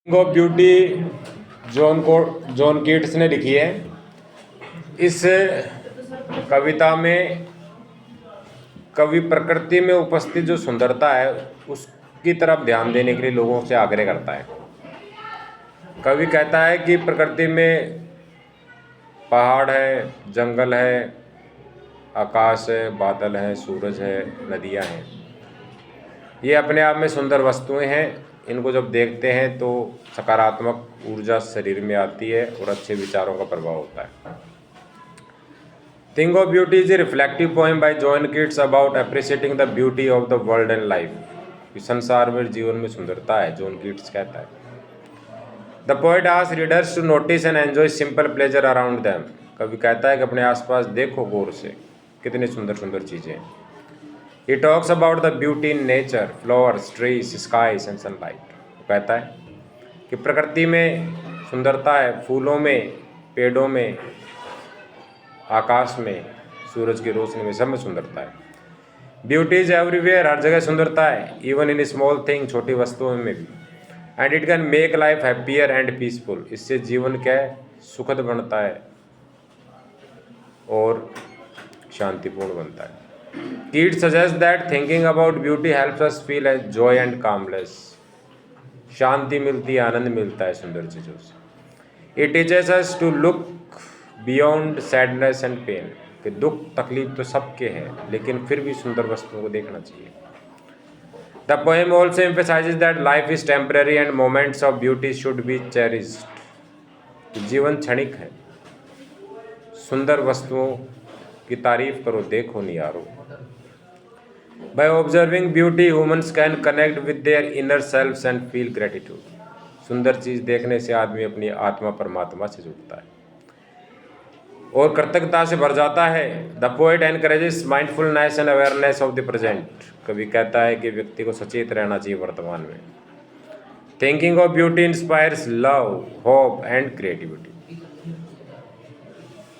Of beauty John Keats ने लिखी है। इस कविता में कवि प्रकृति में उपस्थित जो सुंदरता है उसकी तरफ ध्यान देने के लिए लोगों से आग्रह करता है। कवि कहता है कि प्रकृति में पहाड़ है, जंगल है, आकाश है, बादल है, सूरज है, नदियाँ हैं। ये अपने आप में सुंदर वस्तुएं हैं। इनको जब देखते हैं तो सकारात्मक ऊर्जा शरीर में आती है और अच्छे विचारों का प्रभाव होता है। Thing of beauty is a reflective poem by John Keats about appreciating the beauty of the world and life. संसार में, जीवन में सुंदरता है, जॉन कीट्स कहता है। The poet asks readers to notice and enjoy simple pleasure around them. कवि कहता है कि अपने आसपास देखो गौर से, कितनी सुंदर सुंदर चीज़ें हैं। He talks about the beauty in nature, flowers, trees, skies and sunlight. वो कहता है कि प्रकृति में सुंदरता है, फूलों में, पेड़ों में, आकाश में, सूरज की रोशनी में, सब में सुंदरता है। ब्यूटी इज एवरीवेयर, हर जगह सुंदरता है, इवन इन स्मॉल थिंग, छोटी वस्तुओं में भी। And it can make life happier and peaceful. इससे जीवन क्या है, सुखद बनता है और शांतिपूर्ण बनता है। Keats suggests that thinking about beauty helps us feel a joy and calmness. शांति मिलती है, आनंद मिलता है सुंदर चीज़ों से। It teaches us to look beyond sadness and pain. कि दुख तकलीफ तो सबके हैं, लेकिन फिर भी सुंदर वस्तुओं को देखना चाहिए। The poem also emphasizes that life is temporary and moments of beauty should be cherished. जीवन क्षणिक है, सुंदर वस्तुओं की तारीफ करो, देखो निहारो। By observing beauty, humans can connect with their inner selves and feel gratitude. सुंदर चीज़ देखने से आदमी अपनी आत्मा परमात्मा से जुड़ता है और कृतज्ञता से भर जाता है। The poet encourages mindfulness and awareness of the present. कवि कहता है कि व्यक्ति को सचेत रहना चाहिए वर्तमान में। Thinking of beauty inspires love, hope and creativity.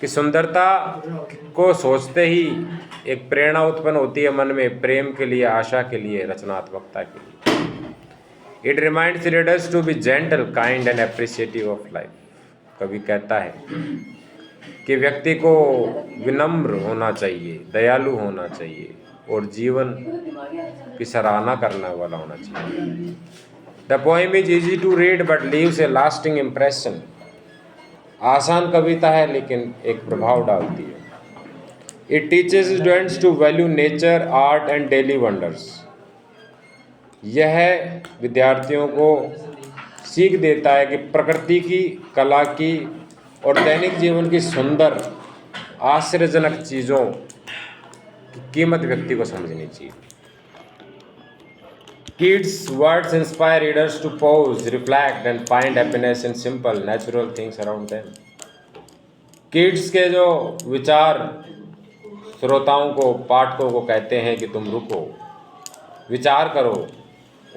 कि सुंदरता को सोचते ही एक प्रेरणा उत्पन्न होती है मन में, प्रेम के लिए, आशा के लिए, रचनात्मकता के लिए। It reminds readers to be gentle, kind and appreciative of life. कवि कहता है कि व्यक्ति को विनम्र होना चाहिए, दयालु होना चाहिए और जीवन की सराहना करने वाला होना चाहिए। The poem is easy to read but leaves a lasting impression. आसान कविता है लेकिन एक प्रभाव डालती है। It teaches students to value nature, art and daily wonders. यह विद्यार्थियों को सीख देता है कि प्रकृति की, कला की और दैनिक जीवन की सुंदर आश्चर्यजनक चीज़ों की कीमत व्यक्ति को समझनी चाहिए। Keats' words inspire readers to pause, reflect and find happiness in simple, natural things around them. Keats के जो विचार श्रोताओं को, पाठकों को कहते हैं कि तुम रुको, विचार करो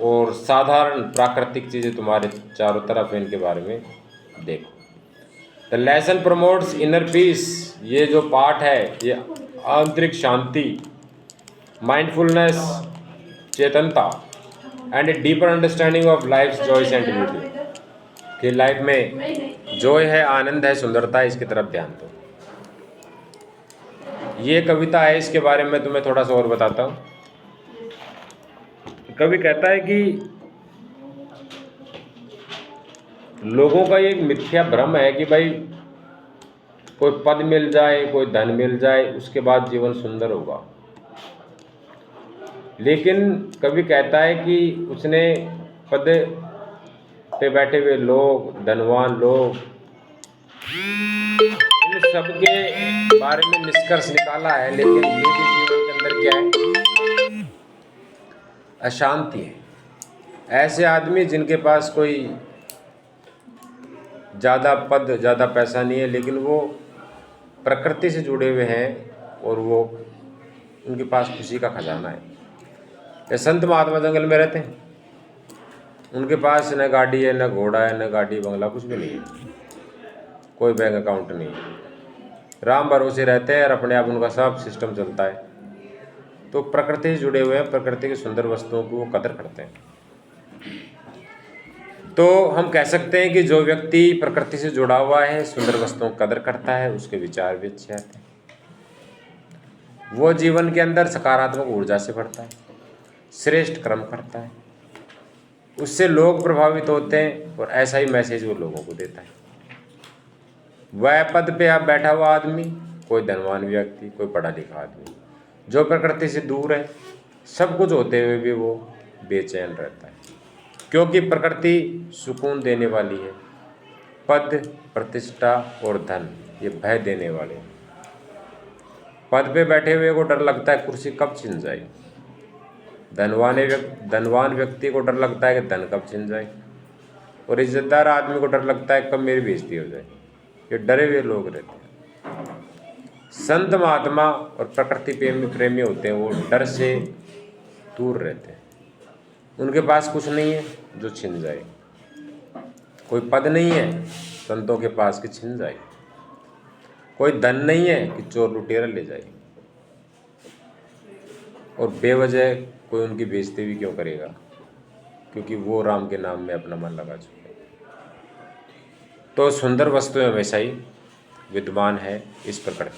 और साधारण प्राकृतिक चीज़ें तुम्हारे चारों तरफ हैं, इनके बारे में देखो। The lesson promotes inner peace. ये जो पाठ है ये आंतरिक शांति, माइंडफुलनेस, चेतनता and a deeper understanding of life joys and beauty. कि लाइफ में जॉय है, आनंद है, सुंदरता है, इसकी तरफ ध्यान दो। ये कविता है, इसके बारे में तुम्हें थोड़ा सा और बताता हूँ। कवि कहता है कि लोगों का ये एक मिथ्या भ्रम है कि भाई कोई पद मिल जाए, कोई धन मिल जाए, उसके बाद जीवन सुंदर होगा। लेकिन कवि कहता है कि उसने पद पे बैठे हुए लोग, धनवान लोग, इन सब के बारे में निष्कर्ष निकाला है, लेकिन निजी जीवन के अंदर क्या है, अशांति है। ऐसे आदमी जिनके पास कोई ज़्यादा पद, ज़्यादा पैसा नहीं है, लेकिन वो प्रकृति से जुड़े हुए हैं और वो उनके पास खुशी का खजाना है। ये संत महात्मा जंगल में रहते हैं, उनके पास न गाड़ी है, न घोड़ा है, न गाड़ी बंगला, कुछ भी नहीं है, कोई बैंक अकाउंट नहीं है, राम भरोसे रहते हैं और अपने आप उनका सब सिस्टम चलता है। तो प्रकृति से जुड़े हुए हैं, प्रकृति की सुंदर वस्तुओं की वो कदर करते हैं। तो हम कह सकते हैं कि जो व्यक्ति प्रकृति से जुड़ा हुआ है, सुंदर वस्तुओं की कदर करता है, उसके विचार भी अच्छे आते हैं, वो जीवन के अंदर सकारात्मक ऊर्जा से भरता है, श्रेष्ठ कर्म करता है, उससे लोग प्रभावित होते हैं और ऐसा ही मैसेज वो लोगों को देता है। वह पद पे आप बैठा हुआ आदमी, कोई धनवान व्यक्ति, कोई पढ़ा लिखा आदमी, जो प्रकृति से दूर है, सब कुछ होते हुए भी वो बेचैन रहता है, क्योंकि प्रकृति सुकून देने वाली है। पद, प्रतिष्ठा और धन ये भय देने वाले हैं। पद पे बैठे हुए को डर लगता है कुर्सी कब छिन जाए, धनवान व्यक्ति को डर लगता है कि धन कब छिन जाए, और इज्जतदार आदमी को डर लगता है कब मेरी बेइज्जती हो जाए। ये डरे हुए लोग रहते हैं। संत महात्मा और प्रकृति प्रेमी होते हैं, वो डर से दूर रहते हैं। उनके पास कुछ नहीं है जो छिन जाए, कोई पद नहीं है संतों के पास कि छिन जाए, कोई धन नहीं है कि चोर लुटेरा ले जाए, और बेवजह कोई उनकी बेइज्जती भी क्यों करेगा, क्योंकि वो राम के नाम में अपना मन लगा चुके हैं। तो सुंदर वस्तुएं हमेशा ही विद्यमान है इस प्रकृति